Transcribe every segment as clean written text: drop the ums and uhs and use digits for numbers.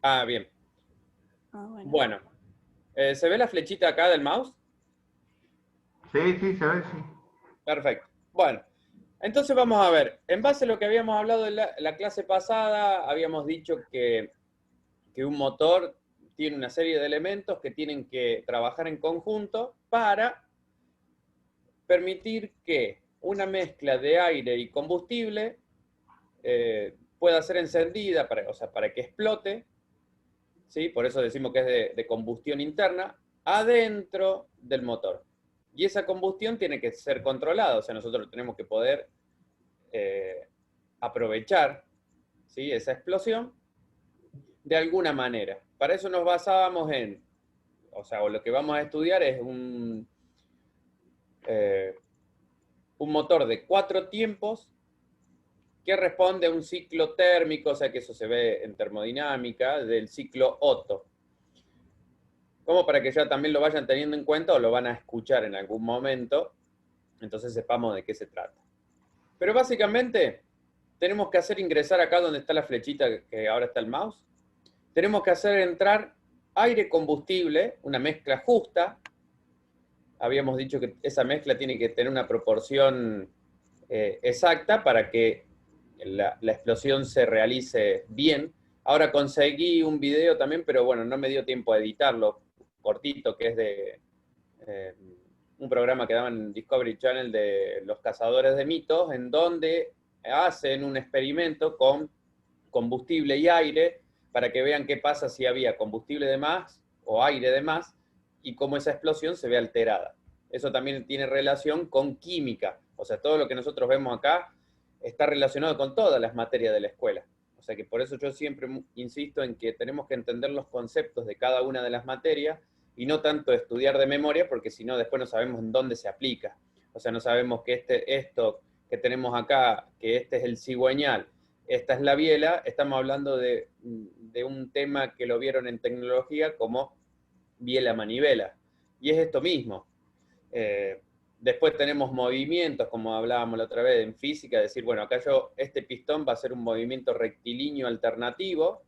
Ah, bien. Bueno. Bueno, ¿se ve la flechita acá del mouse? Sí, sí, se ve, sí. Perfecto. Bueno, entonces vamos a ver. En base a lo que habíamos hablado en la clase pasada, habíamos dicho que un motor tiene una serie de elementos que tienen que trabajar en conjunto para permitir que una mezcla de aire y combustible pueda ser encendida, para que explote, ¿sí? Por eso decimos que es de combustión interna, adentro del motor. Y esa combustión tiene que ser controlada, o sea, nosotros tenemos que poder aprovechar, ¿sí?, esa explosión de alguna manera. Para eso nos basábamos o lo que vamos a estudiar es un motor de 4 tiempos que responde a un ciclo térmico, o sea que eso se ve en termodinámica, del ciclo Otto. Como para que ya también lo vayan teniendo en cuenta o lo van a escuchar en algún momento, entonces sepamos de qué se trata. Pero básicamente tenemos que hacer ingresar acá donde está la flechita que ahora está el mouse, tenemos que hacer entrar aire combustible, una mezcla justa. Habíamos dicho que esa mezcla tiene que tener una proporción exacta para que la explosión se realice bien. Ahora conseguí un video también, pero bueno, no me dio tiempo a editarlo, cortito, que es de un programa que daban en Discovery Channel de los cazadores de mitos, en donde hacen un experimento con combustible y aire para que vean qué pasa si había combustible de más o aire de más y cómo esa explosión se ve alterada. Eso también tiene relación con química, o sea, todo lo que nosotros vemos acá está relacionado con todas las materias de la escuela. O sea que por eso yo siempre insisto en que tenemos que entender los conceptos de cada una de las materias y no tanto estudiar de memoria, porque si no después no sabemos en dónde se aplica. O sea, no sabemos que esto que tenemos acá, que este es el cigüeñal, esta es la biela, estamos hablando de un tema que lo vieron en tecnología como biela-manivela. Y es esto mismo. Después tenemos movimientos, como hablábamos la otra vez en física, decir, bueno, acá este pistón va a ser un movimiento rectilíneo alternativo,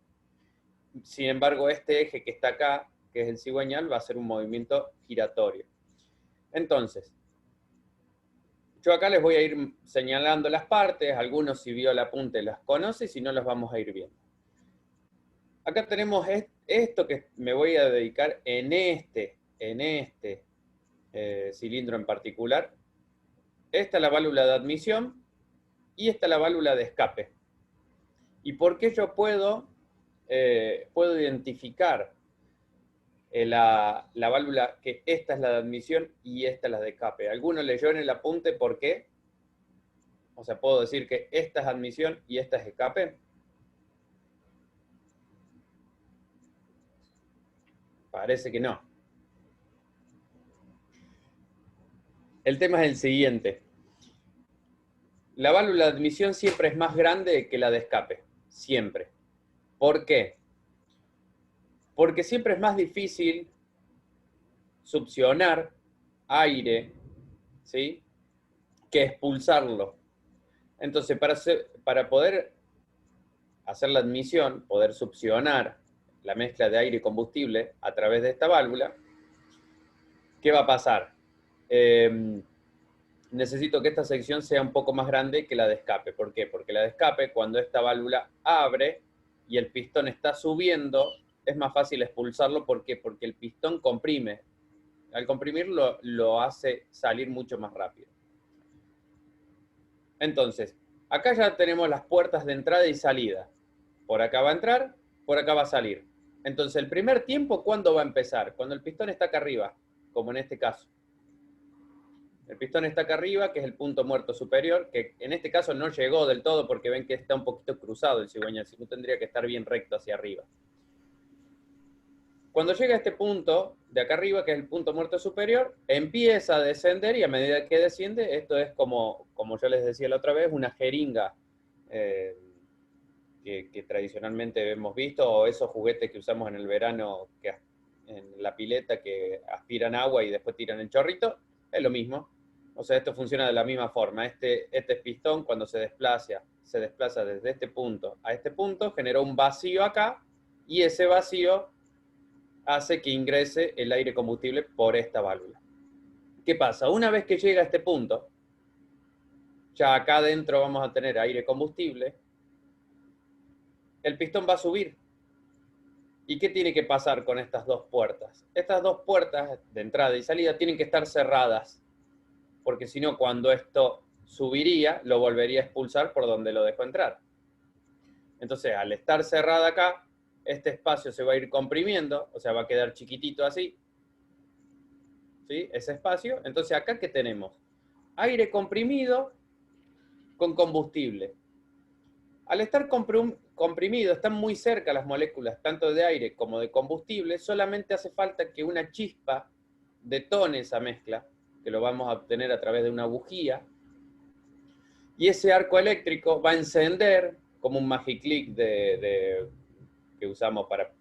sin embargo, este eje que está acá, que es el cigüeñal, va a ser un movimiento giratorio. Entonces, yo acá les voy a ir señalando las partes, algunos si vio el apunte las conoce, si no las vamos a ir viendo. Acá tenemos esto que me voy a dedicar en este cilindro en particular. Esta es la válvula de admisión y esta es la válvula de escape. ¿Y por qué yo puedo identificar la válvula, que esta es la de admisión y esta es la de escape? ¿Alguno leyó en el apunte por qué? O sea, ¿puedo decir que esta es admisión y esta es escape? Parece que no. El tema es el siguiente. La válvula de admisión siempre es más grande que la de escape. Siempre. ¿Por qué? Porque siempre es más difícil succionar aire, ¿sí?, que expulsarlo. Entonces, para poder hacer la admisión, poder succionar la mezcla de aire y combustible a través de esta válvula, ¿qué va a pasar? Necesito que esta sección sea un poco más grande que la de escape. ¿Por qué? Porque la de escape, cuando esta válvula abre y el pistón está subiendo, es más fácil expulsarlo. ¿Por qué? Porque el pistón comprime. Al comprimirlo, lo hace salir mucho más rápido. Entonces, acá ya tenemos las puertas de entrada y salida. Por acá va a entrar, por acá va a salir. Entonces, el primer tiempo, ¿cuándo va a empezar? Cuando el pistón está acá arriba, como en este caso. El pistón está acá arriba, que es el punto muerto superior, que en este caso no llegó del todo porque ven que está un poquito cruzado el cigüeñal, si no tendría que estar bien recto hacia arriba. Cuando llega a este punto de acá arriba, que es el punto muerto superior, empieza a descender y a medida que desciende, esto es como yo les decía la otra vez, una jeringa que tradicionalmente hemos visto, o esos juguetes que usamos en el verano en la pileta que aspiran agua y después tiran el chorrito, es lo mismo. O sea, esto funciona de la misma forma. Este pistón, cuando se desplaza se desplaza desde este punto a este punto, generó un vacío acá, y ese vacío hace que ingrese el aire combustible por esta válvula. ¿Qué pasa? Una vez que llega a este punto, ya acá adentro vamos a tener aire combustible, el pistón va a subir. ¿Y qué tiene que pasar con estas dos puertas? Estas dos puertas de entrada y salida tienen que estar cerradas, porque si no, cuando esto subiría, lo volvería a expulsar por donde lo dejó entrar. Entonces, al estar cerrada acá, este espacio se va a ir comprimiendo, o sea, va a quedar chiquitito así, ¿sí? Ese espacio. Entonces, acá, ¿qué tenemos? Aire comprimido con combustible. Al estar comprimido, están muy cerca las moléculas, tanto de aire como de combustible, solamente hace falta que una chispa detone esa mezcla, que lo vamos a obtener a través de una bujía, y ese arco eléctrico va a encender, como un magiclick que usamos para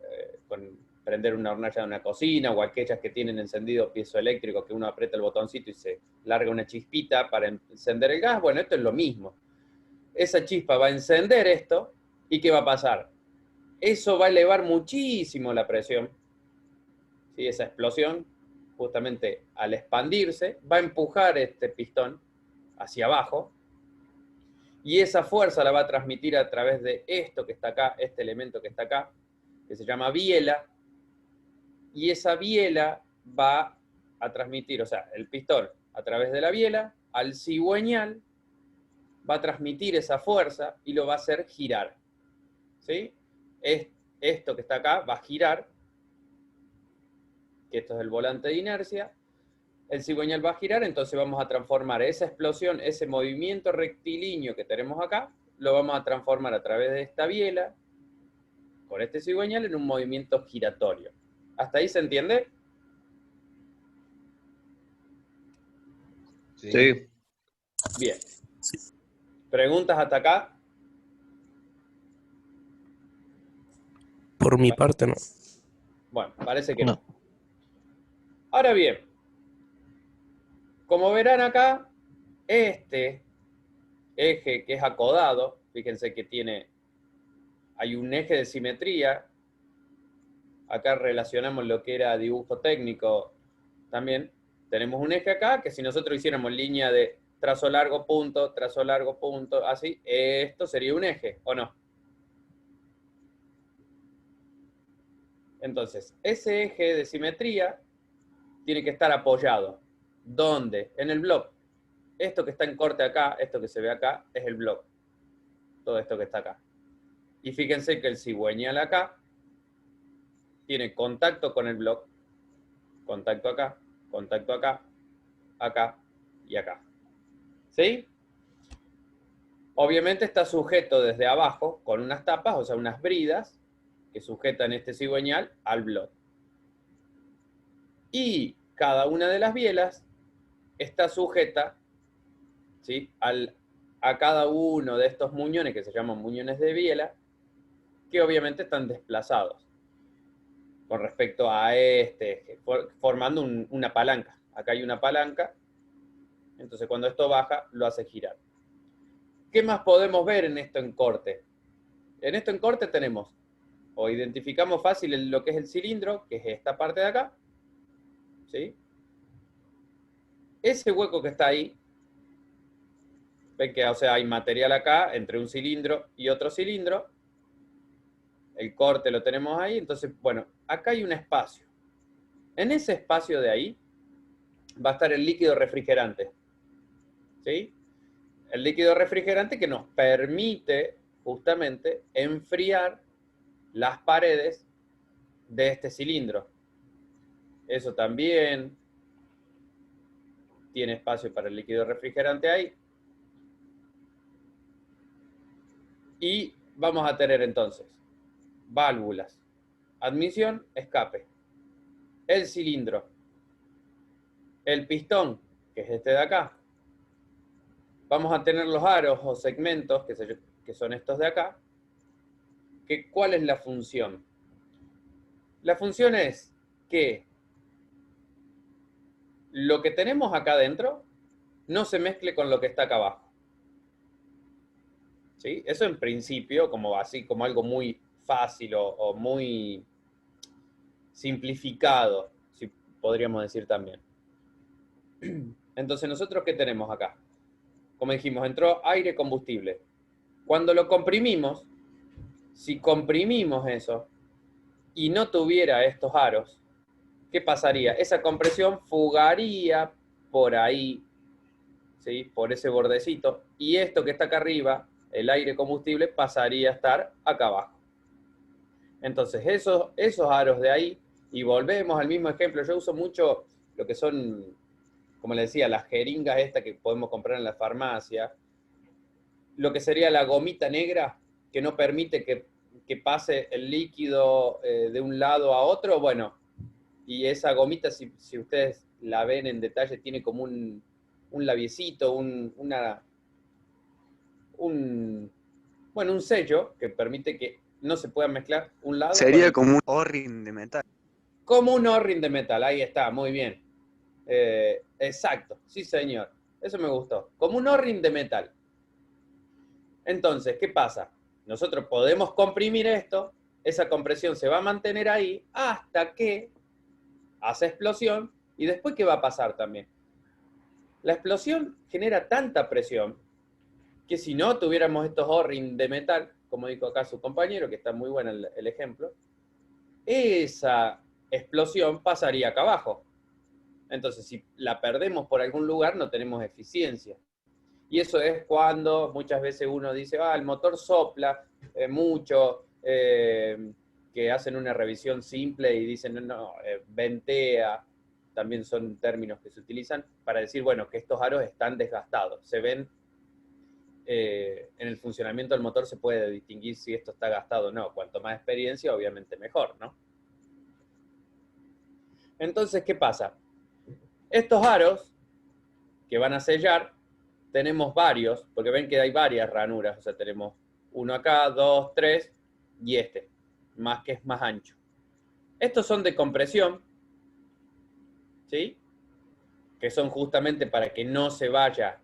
prender una hornalla de una cocina, o aquellas que tienen encendido piezoeléctrico, que uno aprieta el botoncito y se larga una chispita para encender el gas. Bueno, esto es lo mismo. Esa chispa va a encender esto, ¿y qué va a pasar? Eso va a elevar muchísimo la presión, ¿sí? Esa explosión, justamente al expandirse, va a empujar este pistón hacia abajo, y esa fuerza la va a transmitir a través de esto que está acá, este elemento que está acá, que se llama biela, y esa biela va a transmitir, o sea, el pistón a través de la biela, al cigüeñal, va a transmitir esa fuerza y lo va a hacer girar, ¿sí? Esto que está acá va a girar, que esto es el volante de inercia, el cigüeñal va a girar, entonces vamos a transformar esa explosión, ese movimiento rectilíneo que tenemos acá, lo vamos a transformar a través de esta biela, con este cigüeñal, en un movimiento giratorio. ¿Hasta ahí se entiende? Sí. Bien. ¿Preguntas hasta acá? Por mi parte, no. Bueno, parece que no. Ahora bien, como verán acá, este eje que es acodado, fíjense que hay un eje de simetría. Acá relacionamos lo que era dibujo técnico también. Tenemos un eje acá, que si nosotros hiciéramos línea de trazo largo, punto, así, esto sería un eje, ¿o no? Entonces, ese eje de simetría tiene que estar apoyado. ¿Dónde? En el block. Esto que está en corte acá, esto que se ve acá, es el block. Todo esto que está acá. Y fíjense que el cigüeñal acá tiene contacto con el block, contacto acá, acá y acá. ¿Sí? Obviamente está sujeto desde abajo con unas tapas, o sea, unas bridas, que sujetan este cigüeñal al block. Y cada una de las bielas está sujeta, ¿sí?, a cada uno de estos muñones, que se llaman muñones de biela, que obviamente están desplazados con respecto a este, formando una palanca. Acá hay una palanca, entonces cuando esto baja, lo hace girar. ¿Qué más podemos ver en esto en corte? En esto en corte tenemos, o identificamos fácil lo que es el cilindro, que es esta parte de acá, ¿sí? Ese hueco que está ahí, ven que, o sea, hay material acá entre un cilindro y otro cilindro, el corte lo tenemos ahí, entonces, bueno, acá hay un espacio. En ese espacio de ahí va a estar el líquido refrigerante, ¿sí? El líquido refrigerante que nos permite justamente enfriar las paredes de este cilindro. Eso también tiene espacio para el líquido refrigerante ahí. Y vamos a tener entonces válvulas, admisión, escape, el cilindro, el pistón, que es este de acá. Vamos a tener los aros o segmentos, que son estos de acá. ¿Cuál es la función? La función es que lo que tenemos acá adentro no se mezcle con lo que está acá abajo. ¿Sí? Eso en principio, como así, como algo muy fácil o muy simplificado, si podríamos decir también. Entonces, ¿nosotros qué tenemos acá? Como dijimos, entró aire, combustible. Cuando lo comprimimos, si comprimimos eso y no tuviera estos aros, ¿qué pasaría? Esa compresión fugaría por ahí, ¿sí? Por ese bordecito, y esto que está acá arriba, el aire combustible, pasaría a estar acá abajo. Entonces, esos aros de ahí, y volvemos al mismo ejemplo, yo uso mucho lo que son, como les decía, las jeringas estas que podemos comprar en la farmacia, lo que sería la gomita negra que no permite que pase el líquido de un lado a otro, bueno, y esa gomita, si ustedes la ven en detalle, tiene como un labiecito, bueno, un sello que permite que no se pueda mezclar un lado con Sería el como un O-ring de metal. como un O-ring de metal, ahí está, muy bien. Exacto, sí señor, eso me gustó. Como un O-ring de metal. Entonces, ¿qué pasa? Nosotros podemos comprimir esto, esa compresión se va a mantener ahí hasta que hace explosión, y después, ¿qué va a pasar también? La explosión genera tanta presión que si no tuviéramos estos O-ring de metal, como dijo acá su compañero, que está muy bueno el ejemplo, esa explosión pasaría acá abajo. Entonces, si la perdemos por algún lugar, no tenemos eficiencia. Y eso es cuando muchas veces uno dice, el motor sopla mucho, que hacen una revisión simple y dicen, no, ventea, también son términos que se utilizan para decir, bueno, que estos aros están desgastados. Se ven, en el funcionamiento del motor se puede distinguir si esto está gastado o no. Cuanto más experiencia, obviamente mejor, ¿no? Entonces, ¿qué pasa? Estos aros que van a sellar, tenemos varios, porque ven que hay varias ranuras, o sea, tenemos uno acá, dos, tres, y este, más que es más ancho. Estos son de compresión, ¿sí? Que son justamente para que no se vaya,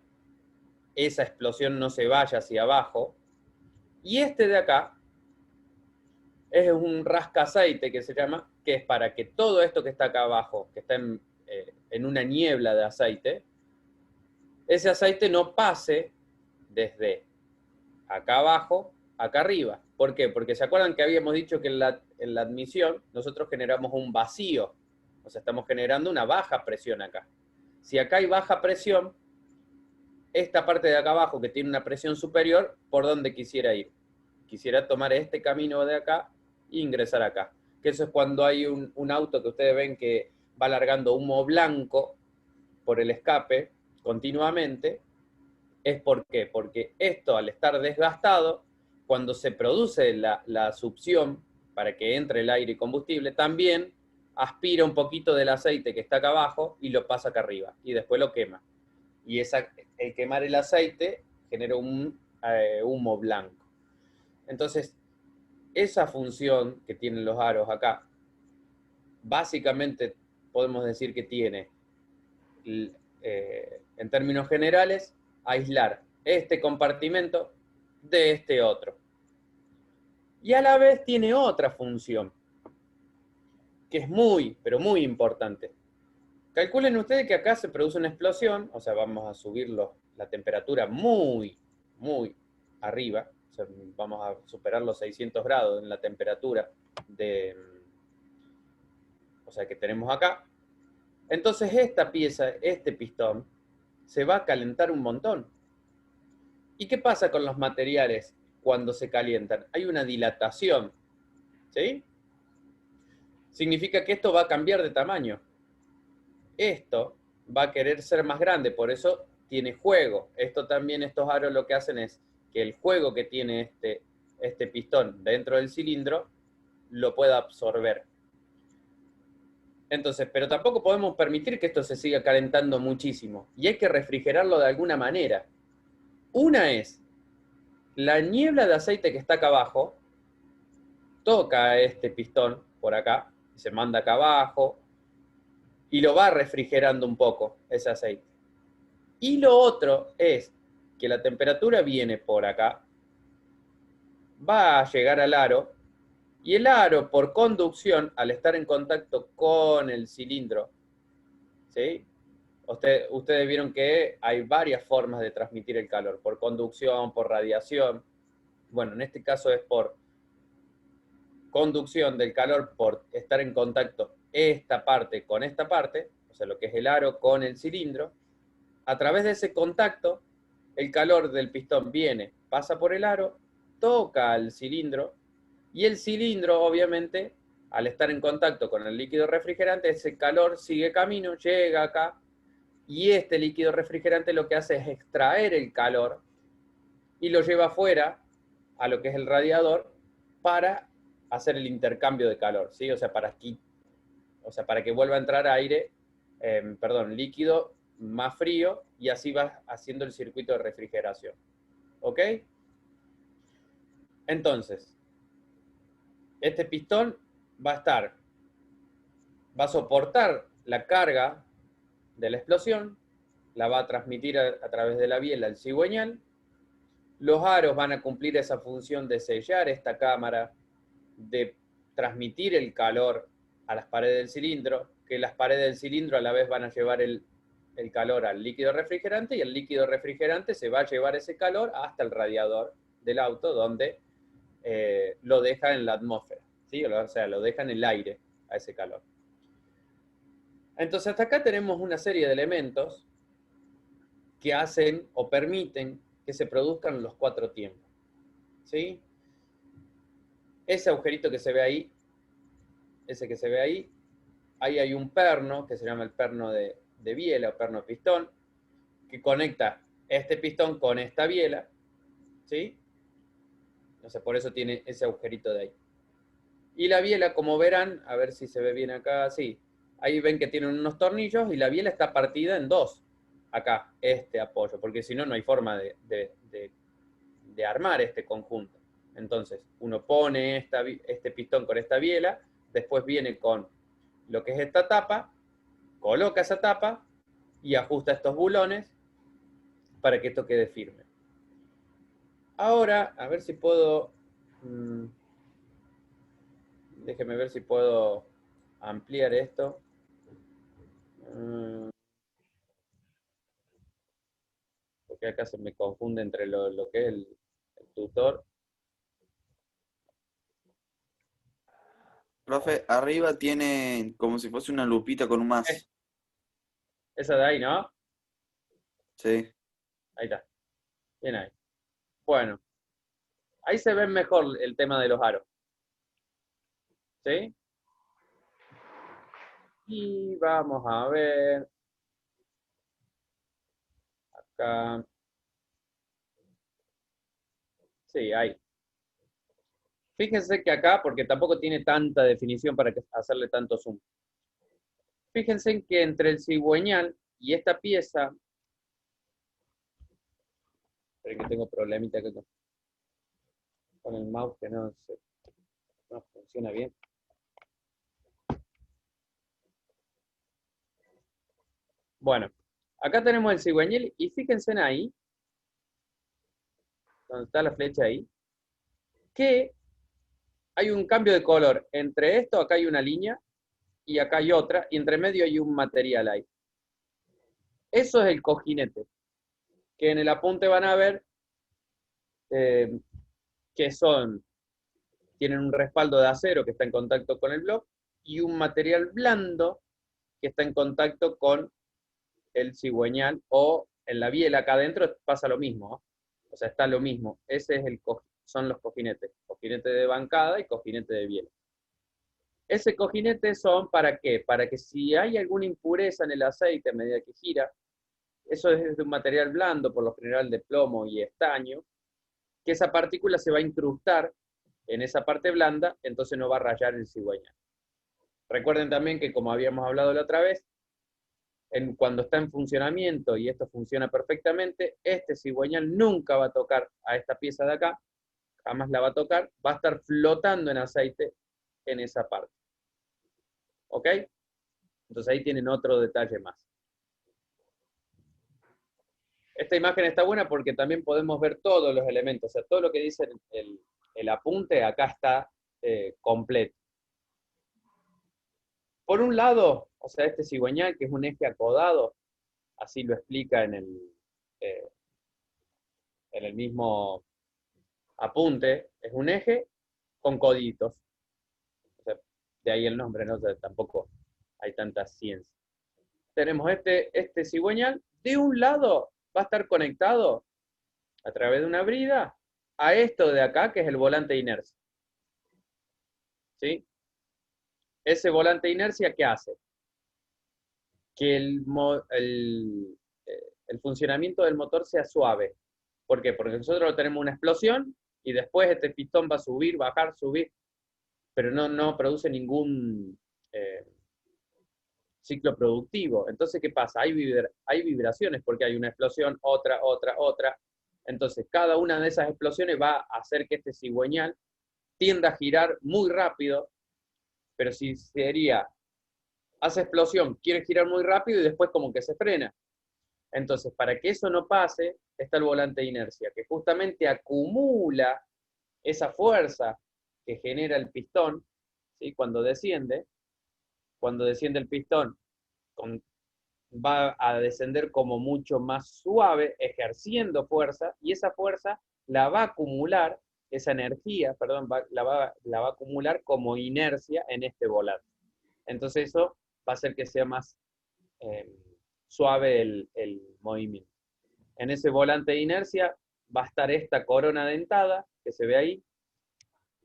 esa explosión no se vaya hacia abajo. Y este de acá es un rascaceite que se llama, que es para que todo esto que está acá abajo, que está en una niebla de aceite, ese aceite no pase desde acá abajo, acá arriba. ¿Por qué? Porque se acuerdan que habíamos dicho que en la admisión nosotros generamos un vacío, o sea, estamos generando una baja presión acá. Si acá hay baja presión, esta parte de acá abajo que tiene una presión superior, ¿por dónde quisiera ir? Quisiera tomar este camino de acá e ingresar acá. Que eso es cuando hay un auto que ustedes ven que va largando humo blanco por el escape continuamente. ¿Es por qué? Porque esto, al estar desgastado, cuando se produce la succión para que entre el aire y combustible, también aspira un poquito del aceite que está acá abajo y lo pasa acá arriba, y después lo quema. Y el quemar el aceite genera un humo blanco. Entonces, esa función que tienen los aros acá, básicamente podemos decir que tiene, en términos generales, aislar este compartimento de este otro. Y a la vez tiene otra función, que es muy, pero muy importante. Calculen ustedes que acá se produce una explosión, o sea, vamos a subir la temperatura muy, muy arriba, o sea, vamos a superar los 600 grados en la temperatura o sea, que tenemos acá. Entonces esta pieza, este pistón, se va a calentar un montón. ¿Y qué pasa con los materiales cuando se calientan? Hay una dilatación, ¿sí? Significa que esto va a cambiar de tamaño. Esto va a querer ser más grande, por eso tiene juego. Esto también, estos aros lo que hacen es que el juego que tiene este pistón dentro del cilindro lo pueda absorber. Entonces, pero tampoco podemos permitir que esto se siga calentando muchísimo. Y hay que refrigerarlo de alguna manera. Una es, la niebla de aceite que está acá abajo, toca a este pistón por acá, se manda acá abajo, y lo va refrigerando un poco ese aceite. Y lo otro es que la temperatura viene por acá, va a llegar al aro, y el aro, por conducción, al estar en contacto con el cilindro, ¿sí? Ustedes vieron que hay varias formas de transmitir el calor, por conducción, por radiación. Bueno, en este caso es por conducción del calor, por estar en contacto esta parte con esta parte, o sea, lo que es el aro con el cilindro. A través de ese contacto, el calor del pistón viene, pasa por el aro, toca al cilindro, y el cilindro, obviamente, al estar en contacto con el líquido refrigerante, ese calor sigue camino, llega acá, y este líquido refrigerante lo que hace es extraer el calor y lo lleva afuera a lo que es el radiador para hacer el intercambio de calor, ¿sí? O sea, para que vuelva a entrar aire, líquido más frío, y así va haciendo el circuito de refrigeración. ¿Ok? Entonces, este pistón va a soportar la carga de la explosión, la va a transmitir a través de la biela el cigüeñal. Los aros van a cumplir esa función de sellar esta cámara, de transmitir el calor a las paredes del cilindro, que las paredes del cilindro a la vez van a llevar el calor al líquido refrigerante, y el líquido refrigerante se va a llevar ese calor hasta el radiador del auto, donde lo deja en la atmósfera, ¿sí? O sea, lo deja en el aire a ese calor. Entonces hasta acá tenemos una serie de elementos que hacen o permiten que se produzcan los 4 tiempos, ¿sí? Ese agujerito que se ve ahí, ahí hay un perno que se llama el perno de biela o perno pistón, que conecta este pistón con esta biela, ¿sí? No sé, por eso tiene ese agujerito de ahí. Y la biela, como verán, a ver si se ve bien acá, sí, ahí ven que tienen unos tornillos, y la biela está partida en dos, acá, este apoyo, porque si no, no hay forma de armar este conjunto. Entonces, uno pone este pistón con esta biela, después viene con lo que es esta tapa, coloca esa tapa y ajusta estos bulones para que esto quede firme. Ahora, a ver si puedo... déjeme ver si puedo ampliar esto. Porque acá se me confunde entre lo que es el tutor. Profe, arriba tiene como si fuese una lupita con un más. Esa de ahí, ¿no? Sí. Ahí está. Bien ahí. Bueno, ahí se ve mejor el tema de los aros. ¿Sí? Y vamos a ver. Acá. Sí, ahí. Fíjense que acá, porque tampoco tiene tanta definición para hacerle tanto zoom. Fíjense que entre el cigüeñal y esta pieza... Esperen que tengo problemita acá con el mouse, que no funciona bien. Bueno, acá tenemos el cigüeñal, y fíjense en ahí, donde está la flecha ahí, que hay un cambio de color. Entre esto, acá hay una línea, y acá hay otra, y entre medio hay un material ahí. Eso es el cojinete, que en el apunte van a ver que tienen un respaldo de acero que está en contacto con el bloque, y un material blando que está en contacto con el cigüeñal, o en la biela acá adentro pasa lo mismo, ¿no? O sea, está lo mismo. Ese es son los cojinetes. Cojinete de bancada y cojinete de biela. Ese cojinete son ¿para qué? Para que si hay alguna impureza en el aceite a medida que gira, eso es de un material blando, por lo general de plomo y estaño, que esa partícula se va a incrustar en esa parte blanda, entonces no va a rayar el cigüeñal. Recuerden también que, como habíamos hablado la otra vez, cuando está en funcionamiento y esto funciona perfectamente, este cigüeñal nunca va a tocar a esta pieza de acá, jamás la va a tocar, va a estar flotando en aceite en esa parte. ¿Ok? Entonces ahí tienen otro detalle más. Esta imagen está buena porque también podemos ver todos los elementos, o sea, todo lo que dice el apunte acá está completo. Por un lado, o sea, este cigüeñal, que es un eje acodado, así lo explica en el mismo apunte, es un eje con coditos. O sea, de ahí el nombre, ¿no? O sea, tampoco hay tanta ciencia. Tenemos este cigüeñal, de un lado va a estar conectado a través de una brida a esto de acá, que es el volante de inercia. ¿Sí? Ese volante de inercia, ¿qué hace? Que el funcionamiento del motor sea suave. ¿Por qué? Porque nosotros tenemos una explosión y después este pistón va a subir, bajar, subir, pero no produce ningún ciclo productivo. Entonces, ¿qué pasa? Hay vibraciones porque hay una explosión, otra. Entonces, cada una de esas explosiones va a hacer que este cigüeñal tienda a girar muy rápido, pero si hace explosión, quiere girar muy rápido y después como que se frena. Entonces, para que eso no pase, está el volante de inercia, que justamente acumula esa fuerza que genera el pistón, ¿sí? Cuando desciende el pistón, va a descender como mucho más suave, ejerciendo fuerza, y esa fuerza la va a acumular, esa energía, perdón, la va a acumular como inercia en este volante. Entonces eso va a hacer que sea más suave el movimiento. En ese volante de inercia va a estar esta corona dentada, que se ve ahí,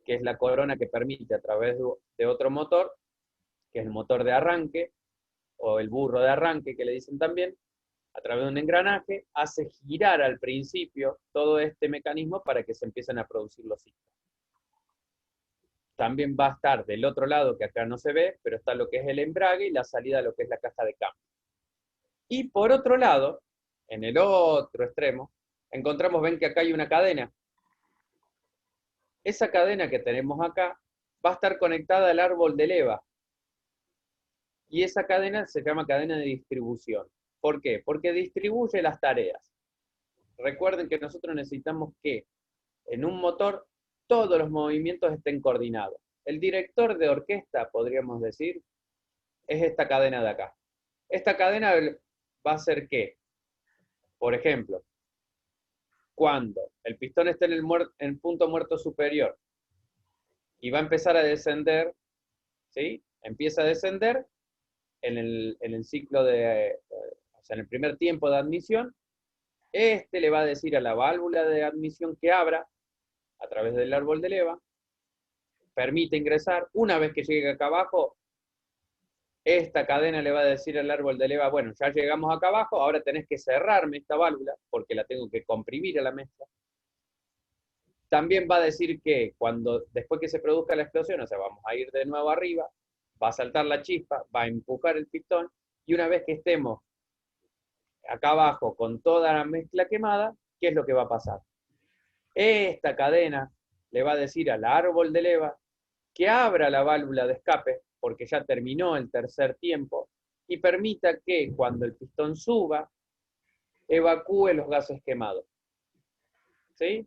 que es la corona que permite a través de otro motor, que es el motor de arranque, o el burro de arranque, que le dicen también, a través de un engranaje, hace girar al principio todo este mecanismo para que se empiecen a producir los ciclos. También va a estar del otro lado, que acá no se ve, pero está lo que es el embrague y la salida de lo que es la caja de cambio. Y por otro lado, en el otro extremo, ven que acá hay una cadena. Esa cadena que tenemos acá va a estar conectada al árbol de leva. Y esa cadena se llama cadena de distribución. ¿Por qué? Porque distribuye las tareas. Recuerden que nosotros necesitamos que en un motor todos los movimientos estén coordinados. El director de orquesta, podríamos decir, es esta cadena de acá. Esta cadena va a hacer que, por ejemplo, cuando el pistón esté en el punto muerto superior y va a empezar a descender, ¿sí? Empieza a descender en el ciclo o sea, en el primer tiempo de admisión, le va a decir a la válvula de admisión que abra a través del árbol de leva, permite ingresar. Una vez que llegue acá abajo, esta cadena le va a decir al árbol de leva, bueno, ya llegamos acá abajo, ahora tenés que cerrarme esta válvula, porque la tengo que comprimir a la mezcla. También va a decir que después que se produzca la explosión, o sea, vamos a ir de nuevo arriba, va a saltar la chispa, va a empujar el pistón, y una vez que estemos acá abajo con toda la mezcla quemada, ¿qué es lo que va a pasar? Esta cadena le va a decir al árbol de leva que abra la válvula de escape, porque ya terminó el tercer tiempo, y permita que cuando el pistón suba, evacúe los gases quemados. ¿Sí?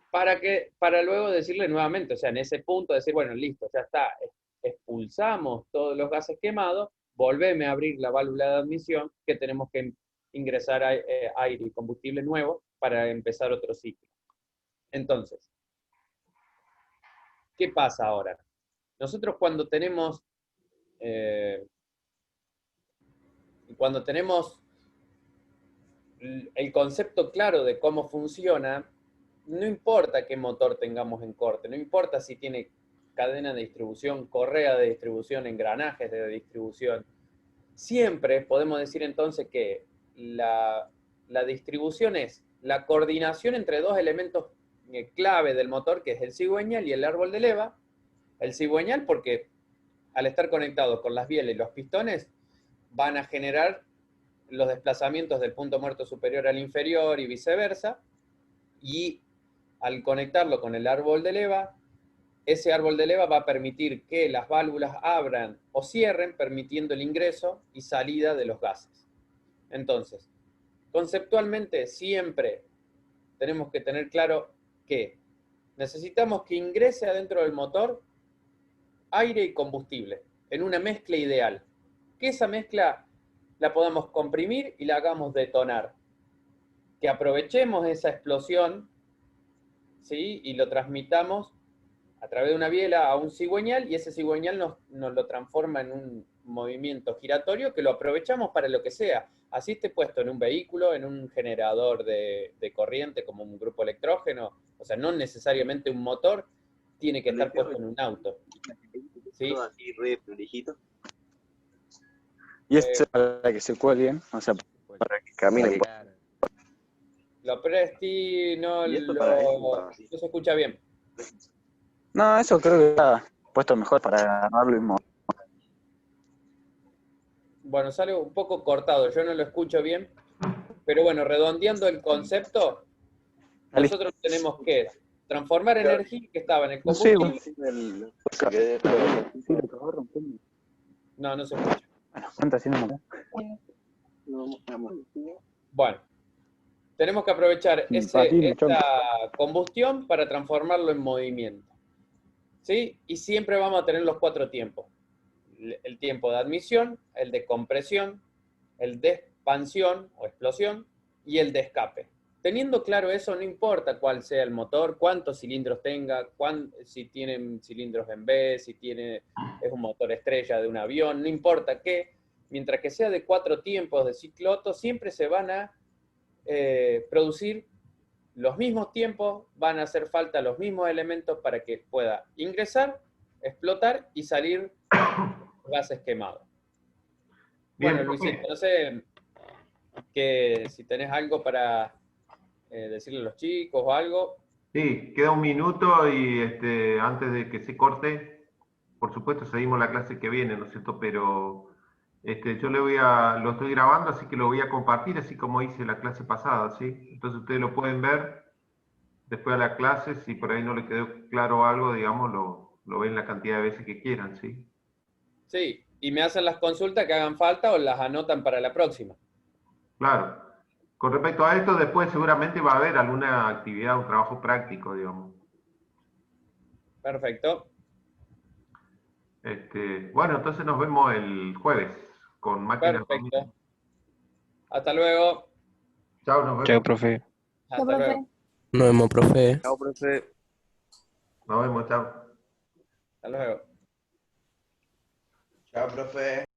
Para luego decirle nuevamente, o sea, en ese punto decir, bueno, listo, ya está, expulsamos todos los gases quemados, volveme a abrir la válvula de admisión, que tenemos que ingresar aire y combustible nuevo para empezar otro ciclo. Entonces, ¿qué pasa ahora? Nosotros cuando tenemos el concepto claro de cómo funciona, no importa qué motor tengamos en corte, no importa si tiene cadena de distribución, correa de distribución, engranajes de distribución, siempre podemos decir entonces que la distribución es la coordinación entre dos elementos clave del motor, que es el cigüeñal y el árbol de leva. El cigüeñal porque al estar conectados con las bielas y los pistones, van a generar los desplazamientos del punto muerto superior al inferior y viceversa, y al conectarlo con el árbol de leva, ese árbol de leva va a permitir que las válvulas abran o cierren, permitiendo el ingreso y salida de los gases. Entonces, conceptualmente siempre tenemos que tener claro que necesitamos que ingrese adentro del motor aire y combustible, en una mezcla ideal. Que esa mezcla la podamos comprimir y la hagamos detonar. Que aprovechemos esa explosión, ¿sí? Y lo transmitamos a través de una biela a un cigüeñal, y ese cigüeñal nos lo transforma en un movimiento giratorio que lo aprovechamos para lo que sea. Así esté puesto en un vehículo, en un generador de corriente como un grupo electrógeno, o sea, no necesariamente un motor tiene que estar puesto en un auto. ¿Sí? Todo así re prolijito. Y esto para que se cuelguen, o sea, para que caminen. Lo Presti no, ¿Y esto para no se escucha bien. No, eso creo que está puesto mejor para agarrarlo mismo. Bueno, sale un poco cortado, yo no lo escucho bien, pero bueno, redondeando el concepto, nosotros tenemos que transformar energía que estaba en el combustible. No, no se escucha. Bueno, ¿cuánto haciendo? Bueno, tenemos que aprovechar esta combustión para transformarlo en movimiento. ¿Sí? Y siempre vamos a tener los 4 tiempos. El tiempo de admisión, el de compresión, el de expansión o explosión y el de escape. Teniendo claro eso, no importa cuál sea el motor, cuántos cilindros tenga, si tienen cilindros en B, es un motor estrella de un avión, no importa qué, mientras que sea de 4 tiempos de ciclo Otto, siempre se van a producir los mismos tiempos, van a hacer falta los mismos elementos para que pueda ingresar, explotar y salir gases quemados. Bien, Bueno, Luisito, no sé si tenés algo para decirle a los chicos o algo. Sí, queda un minuto y antes de que se corte, por supuesto seguimos la clase que viene, ¿no es cierto? Pero yo lo estoy grabando, así que lo voy a compartir, así como hice la clase pasada, ¿sí? Entonces ustedes lo pueden ver después de la clase, si por ahí no le quedó claro algo, digamos, lo ven la cantidad de veces que quieran, ¿sí? Sí, y me hacen las consultas que hagan falta o las anotan para la próxima. Claro. Con respecto a esto, después seguramente va a haber alguna actividad, un trabajo práctico, digamos. Perfecto. Bueno, entonces nos vemos el jueves con máquinas. Perfecto. Hasta luego. Chao, nos vemos. Chao, profe. Hasta profe. luego. Nos vemos, profe. Chao, profe. Nos vemos, chao. Hasta luego. Chao, profe.